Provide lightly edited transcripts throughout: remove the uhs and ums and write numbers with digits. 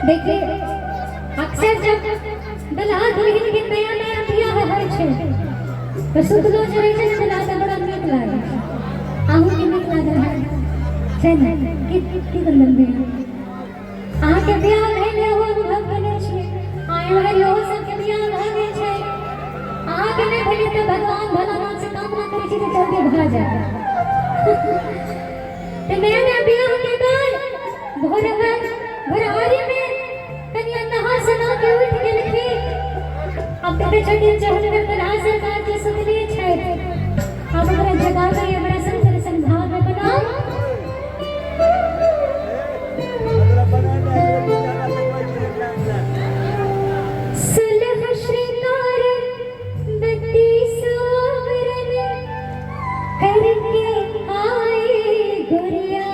देखिए अक्सर जब दुल्हा दुल्हन के नया नया बियाह होय छै तो सुतलो जे रहै छै दुल्हा के बड़ा नीक लागे आहू के नीक लागल है छै ने की गंदन बियाह अहाँ के बियाह भेल हो अनुभव केने छी आए वाली हो सब के बियाह भ गेल छै अहाँ के नहीं भेल त भगवान भोलानाथ से कामना करै छी कि जल्दी भा जाए ते नया नया बियाह के बाद भोरहारी में कन्या नहा सुना के उठ गेलखिन अब तो छठी चढ़ में बड़ा सरकार के सुनलिए छै अब बड़ा जगह में ये बड़ा सुंदर संभाव में बनाओ सुलह श्रृंगार बत्ती सोवरन करके आए गुरिया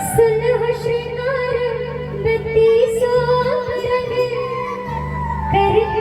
सुलह श्रृंगार बत्ती सोवरन करके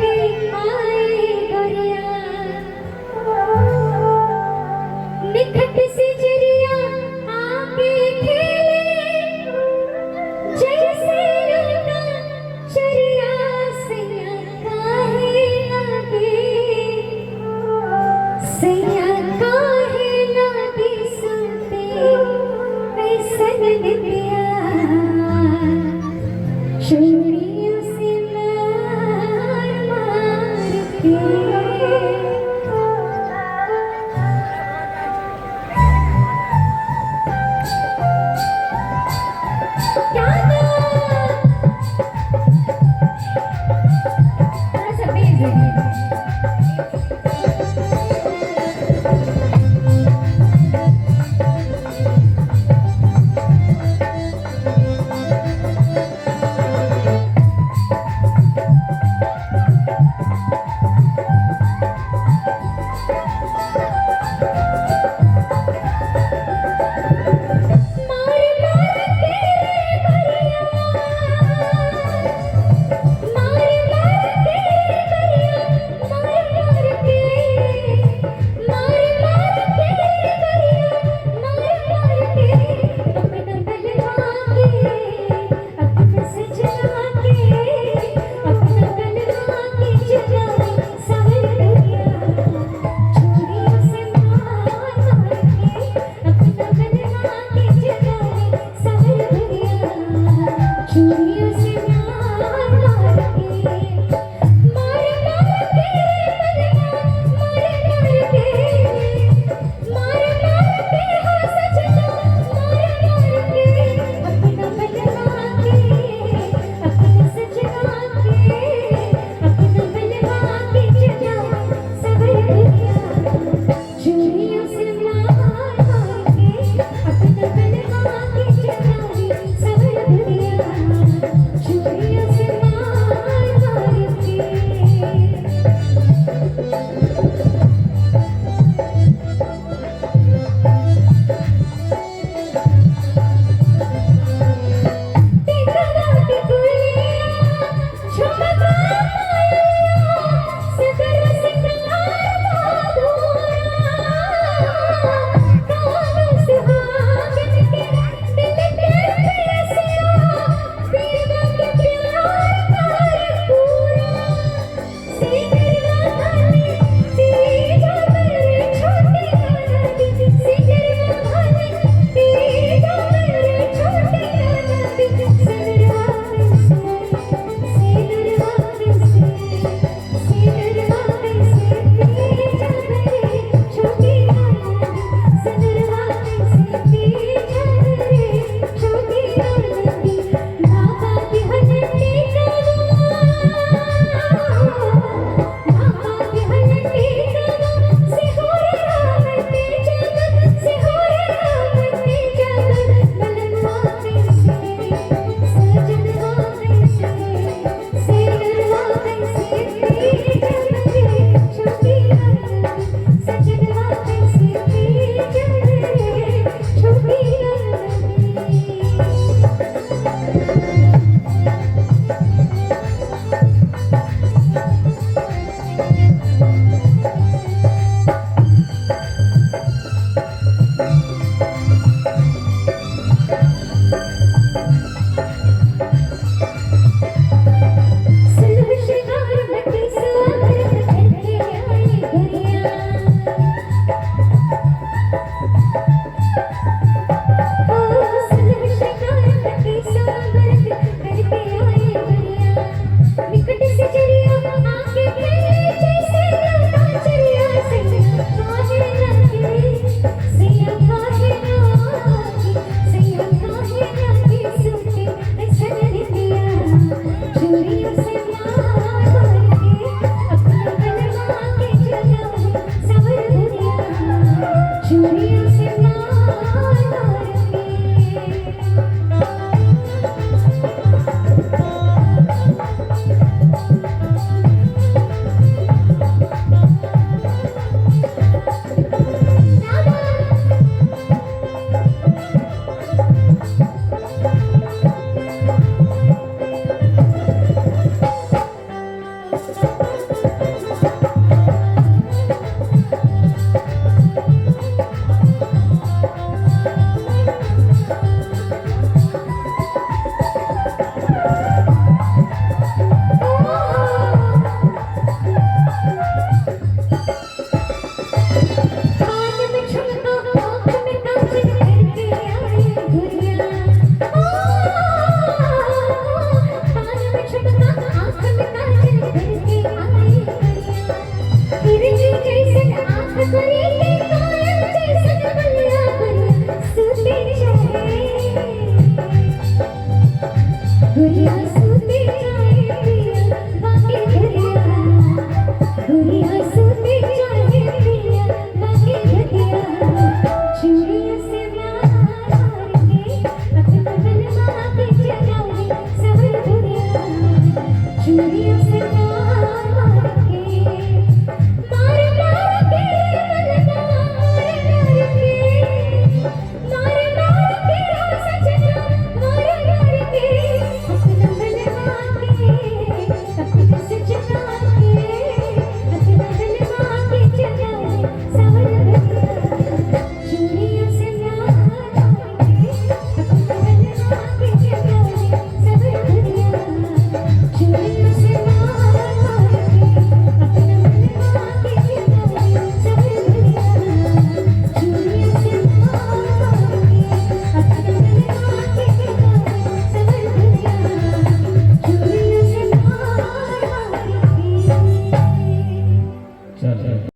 सूती